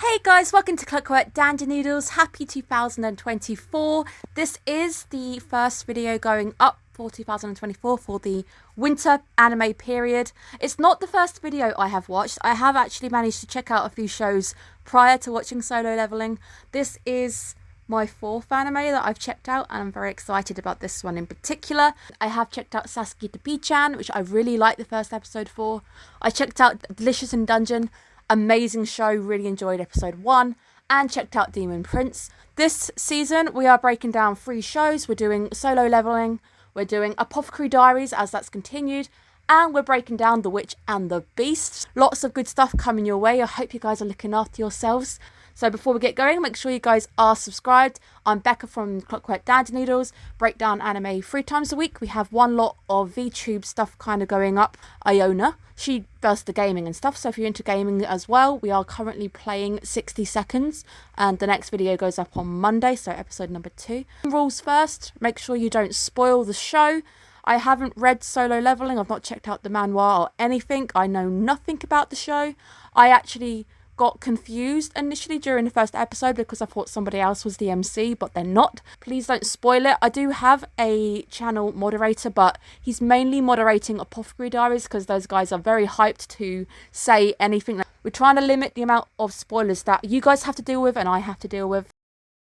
Hey guys, welcome to Clockwork Noodles. Happy 2024. This is the first video going up for 2024 for the winter anime period. It's not the first video I have watched. I have actually managed to check out a few shows prior to watching Solo Leveling. This is my fourth anime that I've checked out, and I'm very excited about this one in particular. I have checked out Sasuke to P-chan, which I really liked the first episode for. I checked out Delicious in Dungeon. Amazing show, really enjoyed episode 1, and checked out Demon Prince. This season we are breaking down 3 shows. We're doing Solo Leveling, we're doing Apothecary Diaries as that's continued, and we're breaking down The Witch and the Beast. Lots of good stuff coming your way. I hope you guys are looking after yourselves. So before we get going, make sure you guys are subscribed. I'm Becca from Clockwork Noodles. Break down anime 3 times a week. We have one lot of VTube stuff kind of going up. Iona, she does the gaming and stuff, so if you're into gaming as well, we are currently playing 60 seconds, and the next video goes up on Monday, so episode number 2. Rules first, make sure you don't spoil the show. I haven't read Solo Leveling, I've not checked out the manhwa or anything. I know nothing about the show. I actually got confused initially during the first episode because I thought somebody else was the MC, but they're not. Please don't spoil it. I do have a channel moderator, but he's mainly moderating Apothecary Diaries because those guys are very hyped to say anything. We're trying to limit the amount of spoilers that you guys have to deal with and I have to deal with.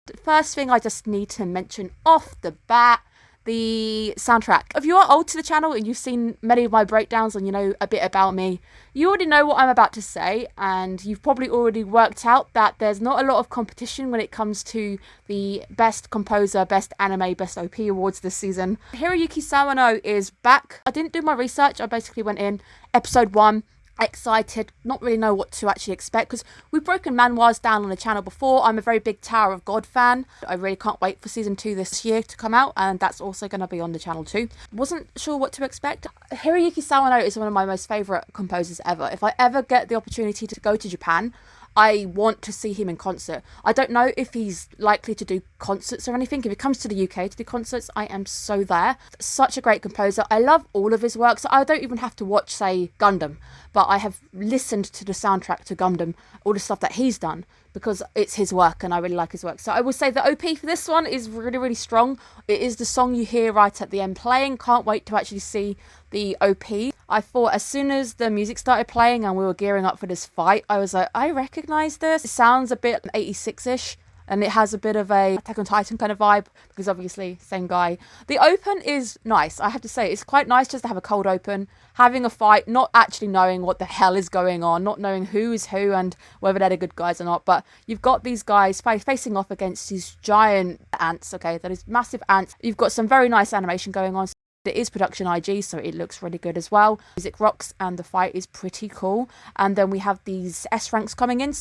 The first thing I just need to mention off the bat, the soundtrack. If you are old to the channel and you've seen many of my breakdowns and you know a bit about me, you already know what I'm about to say, and you've probably already worked out that there's not a lot of competition when it comes to the best composer, best anime, best OP awards this season. Hiroyuki Sawano is back. I didn't do my research. I basically went in episode 1, excited, not really know what to actually expect because we've broken manhwas down on the channel before. I'm a very big Tower of God fan. I really can't wait for season 2 this year to come out, and that's also going to be on the channel too. Wasn't sure what to expect. Hiroyuki Sawano is one of my most favourite composers ever. If I ever get the opportunity to go to Japan, I want to see him in concert. I don't know if he's likely to do concerts or anything. If he comes to the UK to do concerts, I am so there. Such a great composer. I love all of his work, so I don't even have to watch, say, Gundam. But I have listened to the soundtrack to Gundam, all the stuff that he's done, because it's his work and I really like his work. So I will say the OP for this one is really, really strong. It is the song you hear right at the end playing. Can't wait to actually see the OP. I thought as soon as the music started playing and we were gearing up for this fight, I was like, I recognise this. It sounds a bit 86-ish. And it has a bit of a Attack on Titan kind of vibe, because obviously, same guy. The open is nice, I have to say. It's quite nice just to have a cold open, having a fight, not actually knowing what the hell is going on, not knowing who is who and whether they're the good guys or not. But you've got these guys facing off against these giant ants, okay? That is massive ants. You've got some very nice animation going on. It is production IG, so it looks really good as well. Music rocks and the fight is pretty cool. And then we have these S ranks coming in.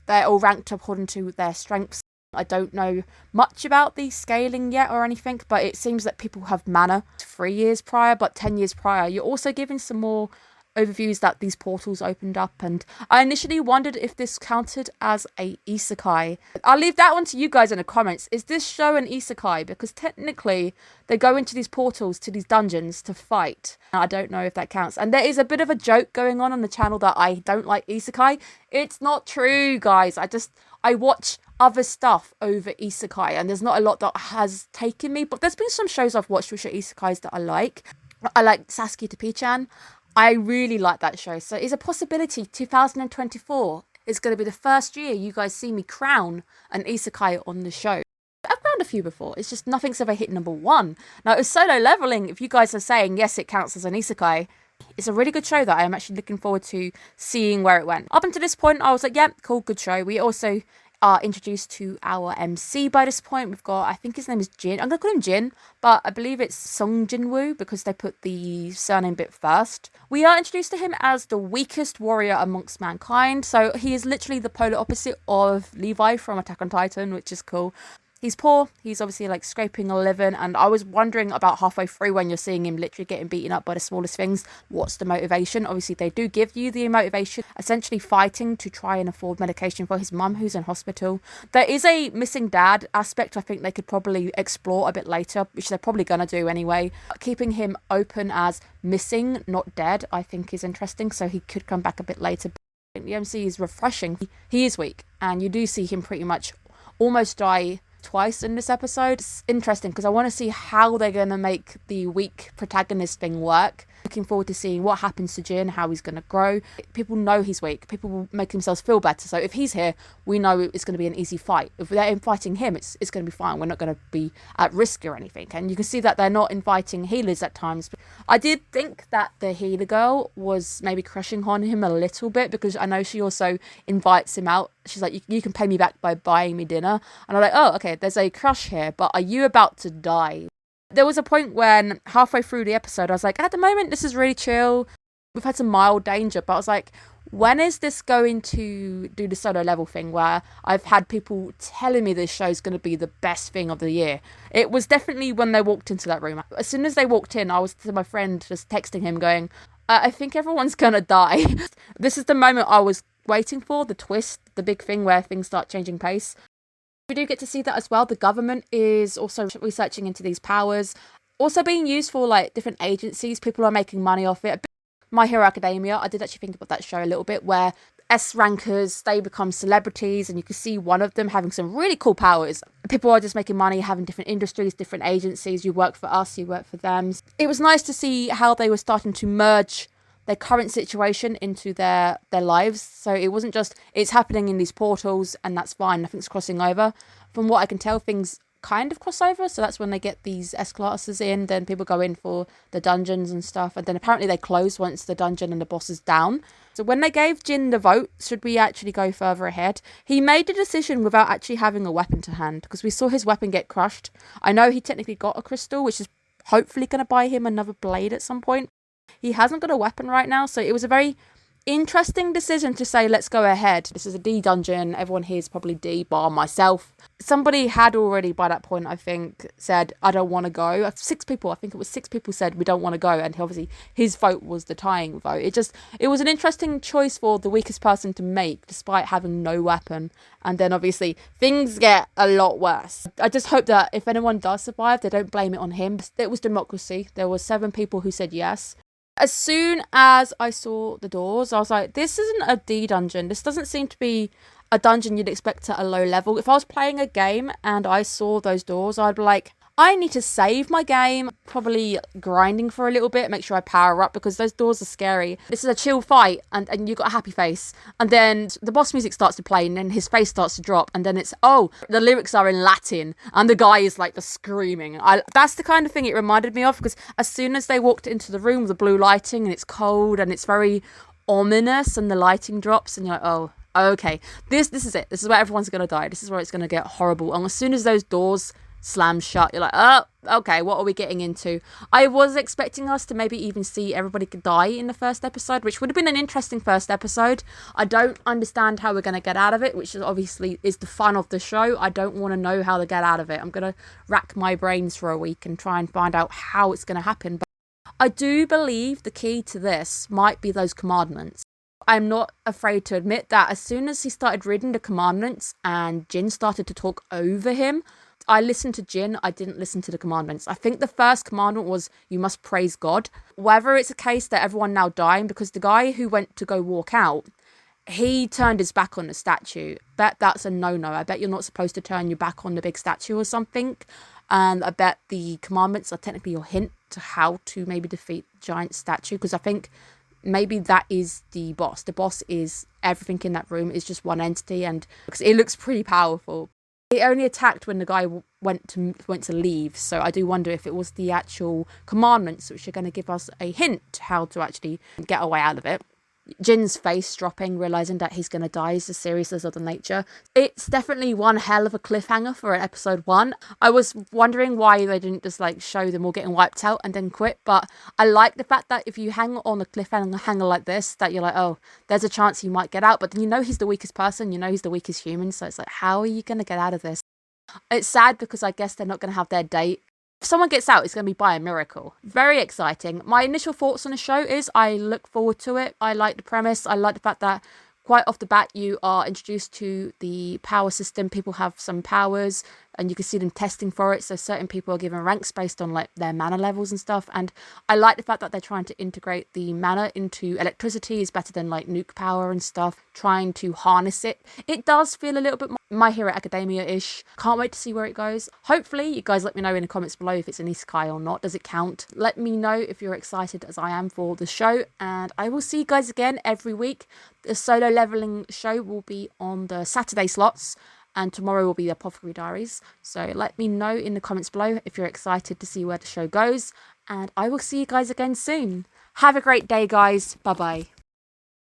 They're all ranked according to their strengths. I don't know much about the scaling yet or anything, but it seems that people have mana 3 years prior, but 10 years prior. You're also given some more overviews that these portals opened up, and I initially wondered if this counted as a isekai. I'll leave that one to you guys in the comments. Is this show an isekai? Because technically they go into these portals to these dungeons to fight. I don't know if that counts. And there is a bit of a joke going on the channel that I don't like isekai. It's not true, guys. I watch other stuff over isekai, and there's not a lot that has taken me, but there's been some shows I've watched which are isekais that I like. I like Sasuke to P-chan. I really like that show. So it's a possibility 2024 is going to be the first year you guys see me crown an isekai on the show. I've crowned a few before. It's just nothing's ever hit number 1. Now, with Solo Leveling, if you guys are saying, yes, it counts as an isekai, it's a really good show that I am actually looking forward to seeing where it went. Up until this point, I was like, yeah, cool, good show. We also are introduced to our MC by this point. We've got, I think his name is Jin. I'm going to call him Jin, but I believe it's Song Jinwoo because they put the surname bit first. We are introduced to him as the weakest warrior amongst mankind. So he is literally the polar opposite of Levi from Attack on Titan, which is cool. He's poor, he's obviously like scraping a living, and I was wondering about halfway through when you're seeing him literally getting beaten up by the smallest things, what's the motivation? Obviously they do give you the motivation, essentially fighting to try and afford medication for his mum who's in hospital. There is a missing dad aspect I think they could probably explore a bit later, which they're probably going to do anyway. Keeping him open as missing, not dead, I think is interesting, so he could come back a bit later. The MC is refreshing. He is weak, and you do see him pretty much almost die twice in this episode. It's interesting because I want to see how they're going to make the weak protagonist thing work. Looking forward to seeing what happens to Jin, how he's going to grow. People know he's weak. People will make themselves feel better. So if he's here, we know it's going to be an easy fight. If they're fighting him, it's going to be fine. We're not going to be at risk or anything. And you can see that they're not inviting healers at times. I did think that the healer girl was maybe crushing on him a little bit, because I know she also invites him out. She's like, you can pay me back by buying me dinner. And I'm like, oh, okay, there's a crush here, but are you about to die? There was a point when halfway through the episode, I was like, at the moment, this is really chill. We've had some mild danger, but I was like, when is this going to do the solo level thing where I've had people telling me this show is going to be the best thing of the year? It was definitely when they walked into that room. As soon as they walked in, I was to my friend just texting him going, I think everyone's going to die. This is the moment I was waiting for, the twist, the big thing where things start changing pace. We do get to see that as well. The government is also researching into these powers, also being used for like different agencies. People are making money off it. My Hero Academia, I did actually think about that show a little bit, where S rankers, they become celebrities, and you can see one of them having some really cool powers. People are just making money, having different industries, different agencies. You work for us, you work for them. It was nice to see how they were starting to merge their current situation into their lives. So it wasn't just, it's happening in these portals and that's fine, nothing's crossing over. From what I can tell, things kind of cross over. So that's when they get these S-classes in, then people go in for the dungeons and stuff, and then apparently they close once the dungeon and the boss is down. So when they gave Jin the vote, should we actually go further ahead, he made the decision without actually having a weapon to hand, because we saw his weapon get crushed. I know he technically got a crystal, which is hopefully going to buy him another blade at some point. He hasn't got a weapon right now, so it was a very interesting decision to say, let's go ahead. This is a D dungeon. Everyone here is probably D, bar myself. Somebody had already, by that point, I think, said, I don't want to go. 6 people, I think it was 6 people said, we don't want to go. And obviously, his vote was the tying vote. It was an interesting choice for the weakest person to make, despite having no weapon. And then, obviously, things get a lot worse. I just hope that if anyone does survive, they don't blame it on him. It was democracy. There were 7 people who said yes. As soon as I saw the doors, I was like, this isn't a D dungeon. This doesn't seem to be a dungeon you'd expect at a low level. If I was playing a game and I saw those doors, I'd be like, I need to save my game, probably grinding for a little bit, make sure I power up, because those doors are scary. This is a chill fight, and you got a happy face. And then the boss music starts to play, and then his face starts to drop, and then it's, oh, the lyrics are in Latin, and the guy is like the screaming. That's the kind of thing it reminded me of, because as soon as they walked into the room with the blue lighting, and it's cold, and it's very ominous, and the lighting drops, and you're like, oh, okay, this is it. This is where everyone's going to die. This is where it's going to get horrible. And as soon as those doors slam shut, you're like, oh, okay, what are we getting into? I was expecting us to maybe even see everybody die in the first episode, which would have been an interesting first episode. I don't understand how we're going to get out of it, which is obviously is the fun of the show. I don't want to know how to get out of it. I'm going to rack my brains for a week and try and find out how it's going to happen. But I do believe the key to this might be those commandments. I'm not afraid to admit that as soon as he started reading the commandments and Jin started to talk over him, I listened to Jin, I didn't listen to the commandments. I think the first commandment was, you must praise God. Whether it's a case that everyone now dying, because the guy who went to go walk out, he turned his back on the statue. Bet that's a no-no. I bet you're not supposed to turn your back on the big statue or something. And I bet the commandments are technically your hint to how to maybe defeat the giant statue, because I think maybe that is the boss. The boss is everything in that room is just one entity, and because it looks pretty powerful. It only attacked when the guy went to leave, so I do wonder if it was the actual commandments which are going to give us a hint how to actually get a way out of it. Jin's face dropping, realising that he's going to die, is as serious as other nature. It's definitely one hell of a cliffhanger for episode 1. I was wondering why they didn't just like show them all getting wiped out and then quit, but I like the fact that if you hang on a cliffhanger like this, that you're like, oh, there's a chance he might get out, but then you know he's the weakest person, you know he's the weakest human, so it's like, how are you going to get out of this? It's sad because I guess they're not going to have their date. If someone gets out, it's going to be by a miracle. Very exciting. My initial thoughts on the show is I look forward to it. I like the premise. I like the fact that quite off the bat, you are introduced to the power system. People have some powers, and you can see them testing for it. So certain people are given ranks based on like their mana levels and stuff. And I like the fact that they're trying to integrate the mana into electricity is better than like nuke power and stuff. Trying to harness it. It does feel a little bit more My Hero Academia-ish. Can't wait to see where it goes. Hopefully, you guys let me know in the comments below if it's an isekai or not. Does it count? Let me know if you're excited as I am for the show. And I will see you guys again every week. The solo leveling show will be on the Saturday slots, and tomorrow will be the Apothecary Diaries. So let me know in the comments below if you're excited to see where the show goes, and I will see you guys again soon. Have a great day, guys. Bye bye.